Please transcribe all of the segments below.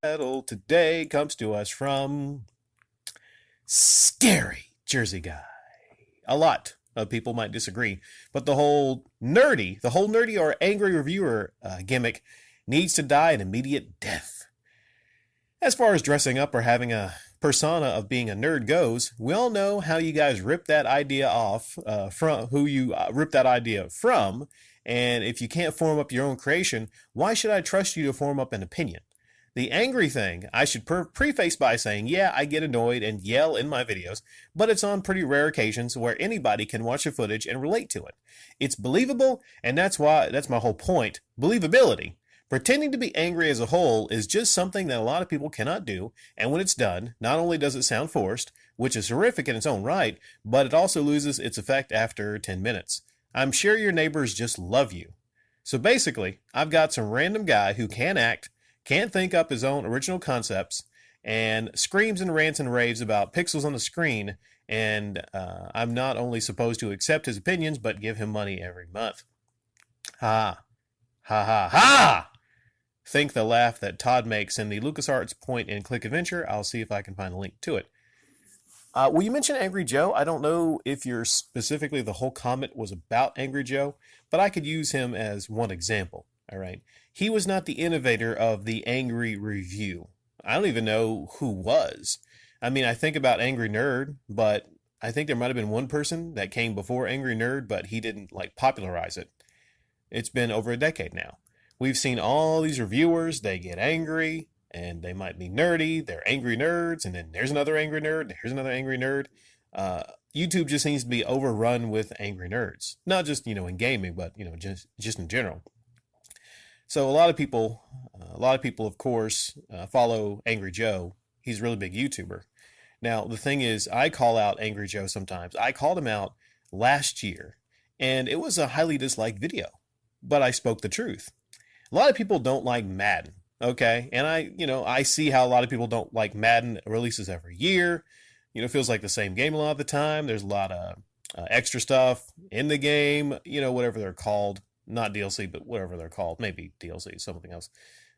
Battle today comes to us from Scary Jersey Guy. A lot of people might disagree, but the whole nerdy or angry reviewer gimmick needs to die an immediate death. As far as dressing up or having a persona of being a nerd goes, we all know how you guys ripped that idea off from who you ripped that idea from. And if you can't form up your own creation, why should I trust you to form up an opinion? The angry thing, I should preface by saying, yeah, I get annoyed and yell in my videos, but it's on pretty rare occasions where anybody can watch the footage and relate to it. It's believable, and that's my whole point, believability. Pretending to be angry as a whole is just something that a lot of people cannot do, and when it's done, not only does it sound forced, which is horrific in its own right, but it also loses its effect after 10 minutes. I'm sure your neighbors just love you. So basically, I've got some random guy who can act, can't think up his own original concepts, and screams and rants and raves about pixels on the screen, and I'm not only supposed to accept his opinions, but give him money every month. Ha. Ha ha ha! Think the laugh that Todd makes in the LucasArts point and click adventure. I'll see if I can find a link to it. Well, you mentioned Angry Joe. I don't know if you're specifically the whole comment was about Angry Joe, but I could use him as one example. All right. He was not the innovator of the angry review. I don't even know who was. I mean, I think about Angry Nerd, but I think there might have been one person that came before Angry Nerd, but he didn't popularize it. It's been over a decade now. We've seen all these reviewers, they get angry, and they might be nerdy, they're angry nerds, and then there's another angry nerd, here's another angry nerd. YouTube just seems to be overrun with angry nerds. Not just, in gaming, but, just in general. So a lot of people, of course, follow Angry Joe. He's a really big YouTuber. Now, the thing is, I call out Angry Joe sometimes. I called him out last year, and it was a highly disliked video, but I spoke the truth. A lot of people don't like Madden, okay? And I see how a lot of people don't like Madden. It releases every year. It feels like the same game a lot of the time. There's a lot of extra stuff in the game, whatever they're called. Not DLC, but whatever they're called. Maybe DLC, something else.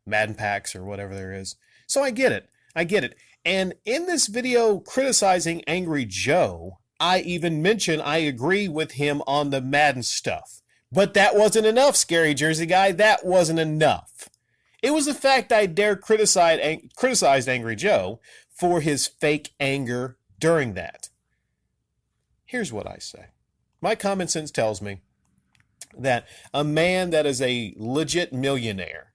Madden packs or whatever there is. So I get it. And in this video criticizing Angry Joe, I even mention I agree with him on the Madden stuff. But that wasn't enough, Scary Jersey Guy. That wasn't enough. It was the fact I dare criticized Angry Joe for his fake anger during that. Here's what I say. My common sense tells me that a man that is a legit millionaire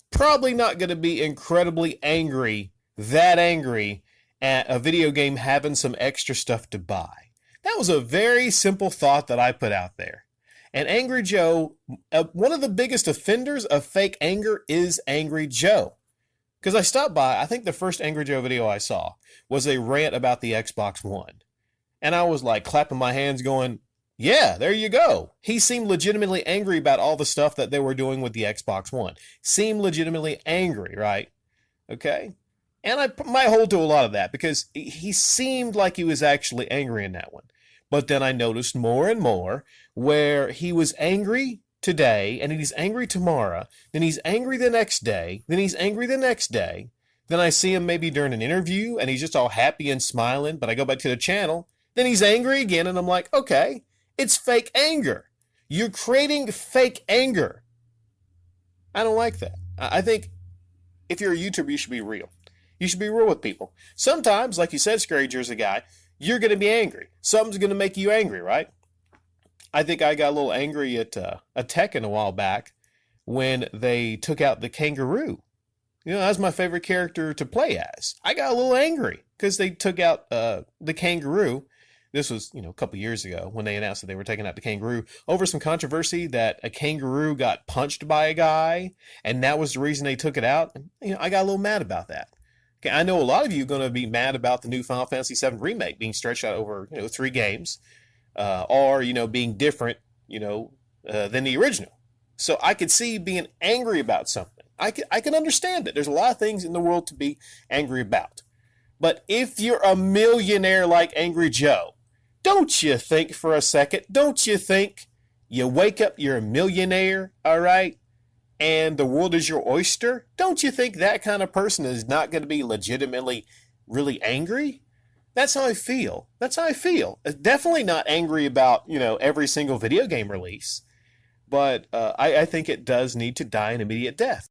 probably not going to be incredibly that angry at a video game having some extra stuff to buy. That was a very simple thought that I put out there. And Angry Joe, one of the biggest offenders of fake anger is Angry Joe. Because I stopped by, I think the first Angry Joe video I saw was a rant about the Xbox One. And I was clapping my hands going, yeah, there you go. He seemed legitimately angry about all the stuff that they were doing with the Xbox One. Seemed legitimately angry, right? Okay? And I might hold to a lot of that because he seemed like he was actually angry in that one. But then I noticed more and more where he was angry today, and he's angry tomorrow, then he's angry the next day, then he's angry the next day. Then I see him maybe during an interview, and he's just all happy and smiling, but I go back to the channel, then he's angry again, and I'm like, okay, it's fake anger. You're creating fake anger. I don't like that. I think if you're a YouTuber, you should be real. You should be real with people. Sometimes, like you said, Scary Jersey Guy, you're going to be angry. Something's going to make you angry, right? I think I got a little angry at Tekken a while back when they took out the kangaroo. That's my favorite character to play as. I got a little angry because they took out the kangaroo. This was, a couple years ago when they announced that they were taking out the kangaroo over some controversy that a kangaroo got punched by a guy, and that was the reason they took it out. And, I got a little mad about that. Okay, I know a lot of you are going to be mad about the new Final Fantasy VII Remake being stretched out over, 3 games, or, being different, than the original. So I could see being angry about something. I can understand it. There's a lot of things in the world to be angry about. But if you're a millionaire like Angry Joe, don't you think for a second, don't you think you wake up, you're a millionaire, all right? and the world is your oyster, don't you think that kind of person is not going to be legitimately really angry? That's how I feel. That's how I feel. Definitely not angry about, every single video game release, but I think it does need to die an immediate death.